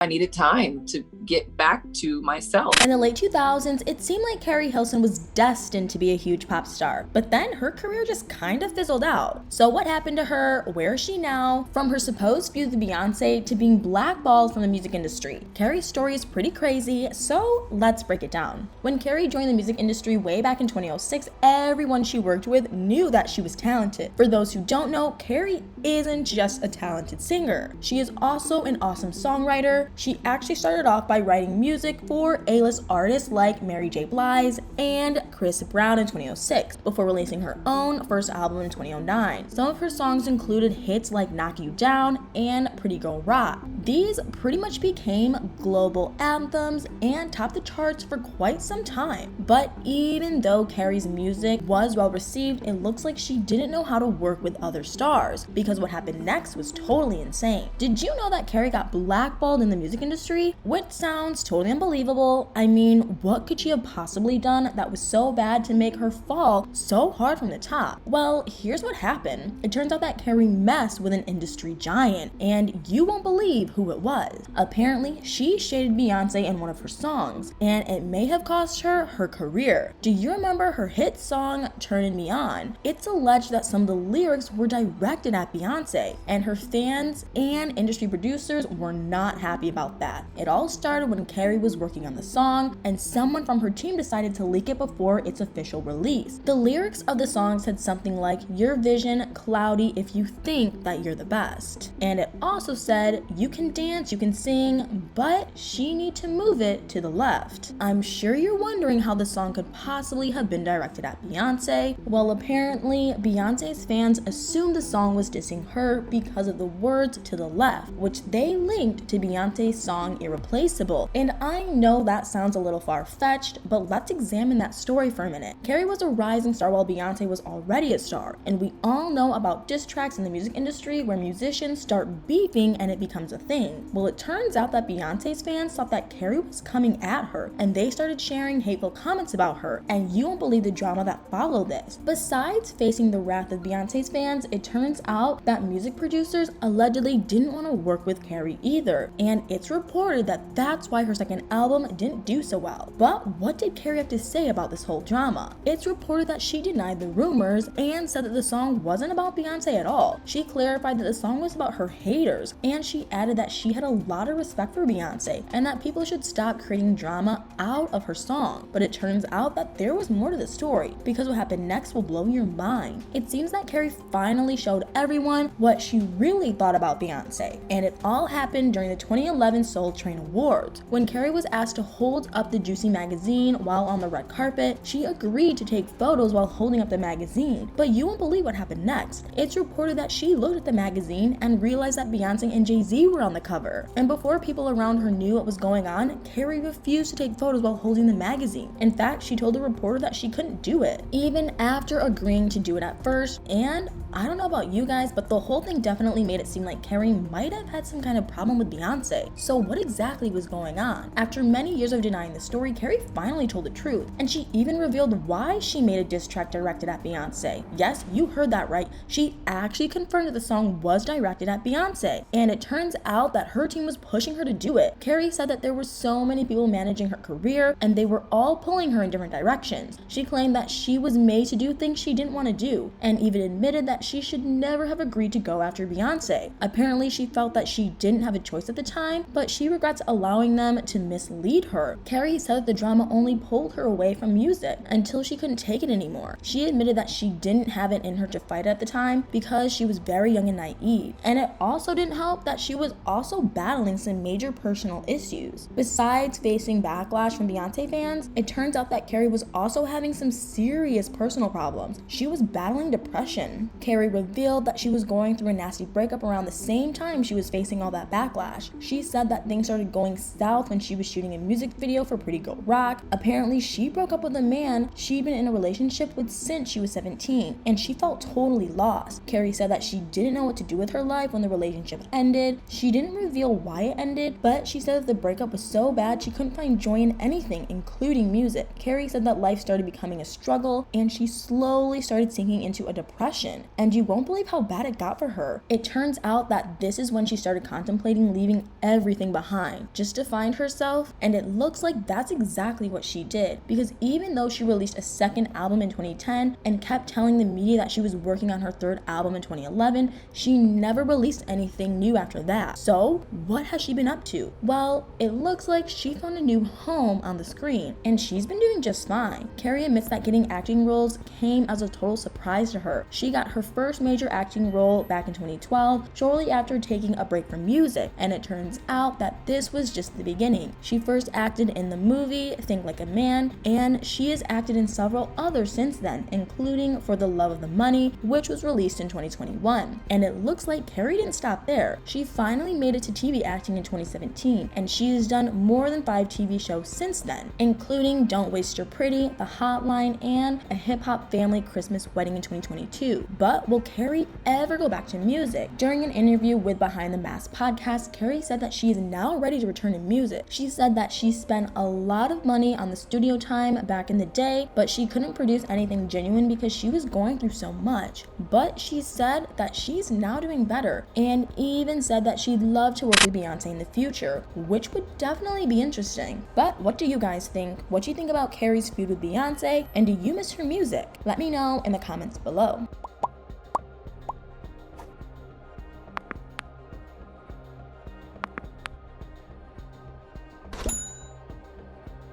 I needed time to get back to myself. In the late 2000s, it seemed like Keri Hilson was destined to be a huge pop star, but then her career just kind of fizzled out. So what happened to her? Where is she now? From her supposed feud with Beyonce to being blackballed from the music industry. Keri's story is pretty crazy, so let's break it down. When Keri joined the music industry way back in 2006, everyone she worked with knew that she was talented. For those who don't know, Keri isn't just a talented singer. She is also an awesome songwriter. She actually started off by writing music for A-list artists like Mary J. Blige and Chris Brown in 2006, before releasing her own first album in 2009. Some of her songs included hits like Knock You Down and Pretty Girl Rock. These pretty much became global anthems and topped the charts for quite some time. But even though Keri's music was well received, it looks like she didn't know how to work with other stars, because what happened next was totally insane. Did you know that Keri got blackballed in the music industry? Which sounds totally unbelievable. I mean, what could she have possibly done that was so bad to make her fall so hard from the top? Well, here's what happened. It turns out that Keri messed with an industry giant, and you won't believe who it was. Apparently, she shaded Beyonce in one of her songs, and it may have cost her her career. Do you remember her hit song, Turnin' Me On? It's alleged that some of the lyrics were directed at Beyonce, and her fans and industry producers were not happy about that. It all started when Keri was working on the song, and someone from her team decided to leak it before its official release. The lyrics of the song said something like, "Your vision cloudy if you think that you're the best." And it also said, "You can dance, you can sing, but she need to move it to the left." I'm sure you're wondering how the song could possibly have been directed at Beyonce. Well, apparently, Beyonce's fans assumed the song was dissing her because of the words "to the left," which they linked to Beyonce's song Irreplaceable. And I know that sounds a little far-fetched, but let's examine that story for a minute. Keri was a rising star while Beyonce was already a star, and we all know about diss tracks in the music industry where musicians start beefing and it becomes a thing. Well, it turns out that Beyonce's fans thought that Keri was coming at her, and they started sharing hateful comments about her, and you won't believe the drama that followed this. Besides facing the wrath of Beyonce's fans, it turns out that music producers allegedly didn't want to work with Keri either, and it's reported that that's why her second album didn't do so well. But what did Keri have to say about this whole drama? It's reported that she denied the rumors and said that the song wasn't about Beyonce at all. She clarified that the song was about her haters, and she added that she had a lot of respect for Beyonce and that people should stop creating drama out of her song. But it turns out that there was more to the story, because what happened next will blow your mind. It seems that Keri finally showed everyone what she really thought about Beyonce, and it all happened during the 2011 Soul Train Awards. When Keri was asked to hold up the Juicy magazine while on the red carpet, she agreed to take photos while holding up the magazine. But you won't believe what happened next. It's reported that she looked at the magazine and realized that Beyonce and Jay-Z were on the cover. And before people around her knew what was going on, Keri refused to take photos while holding the magazine. In fact, she told the reporter that she couldn't do it, even after agreeing to do it at first. And I don't know about you guys, but the whole thing definitely made it seem like Keri might have had some kind of problem with Beyonce. So what exactly was going on? After many years of denying the story, Keri finally told the truth, and she even revealed why she made a diss track directed at Beyonce. Yes, you heard that right. She actually confirmed that the song was directed at Beyonce, and it turns out that her team was pushing her to do it. Keri said that there were so many people managing her career, and they were all pulling her in different directions. She claimed that she was made to do things she didn't want to do, and even admitted that she should never have agreed to go after Beyonce. Apparently, she felt that she didn't have a choice at the time, but she regrets allowing them to mislead her. Keri said that the drama only pulled her away from music until she couldn't take it anymore. She admitted that she didn't have it in her to fight at the time because she was very young and naive. And it also didn't help that she was also battling some major personal issues. Besides facing backlash from Beyonce fans, it turns out that Keri was also having some serious personal problems. She was battling depression. Keri revealed that she was going through a nasty breakup around the same time she was facing all that backlash. She said that things started going south when she was shooting a music video for Pretty Girl Rock. Apparently, she broke up with a man she'd been in a relationship with since she was 17, and she felt totally lost. Keri said that she didn't know what to do with her life when the relationship ended. She didn't reveal why it ended, but she said that the breakup was so bad she couldn't find joy in anything, including music. Keri said that life started becoming a struggle, and she slowly started sinking into a depression. and you won't believe how bad it got for her. It turns out that this is when she started contemplating leaving everything behind just to find herself, and it looks like that's exactly what she did, because even though she released a second album in 2010 and kept telling the media that she was working on her third album in 2011, she never released anything new after that. So what has she been up to? Well, it looks like she found a new home on the screen, and she's been doing just fine. Keri admits that getting acting roles came as a total surprise to her. She got her first major acting role back in 2012, shortly after taking a break from music, and it turns out that this was just the beginning. She first acted in the movie Think Like a Man, and she has acted in several others since then, including For the Love of the Money, which was released in 2021. And it looks like Keri didn't stop there. She finally made it to TV acting in 2017, and she has done more than 5 TV shows since then, including Don't Waste Your Pretty, The Hotline, and A Hip Hop Family Christmas Wedding in 2022. But will Keri ever go back to music? During an interview with Behind the Mask podcast, Keri said that she is now ready to return to music. She said that she spent a lot of money on the studio time back in the day, but she couldn't produce anything genuine because she was going through so much. But she said that she's now doing better, and even said that she'd love to work with Beyonce in the future, which would definitely be interesting. But what do you guys think? What do you think about Keri's feud with Beyonce, and do you miss her music? Let me know in the comments below.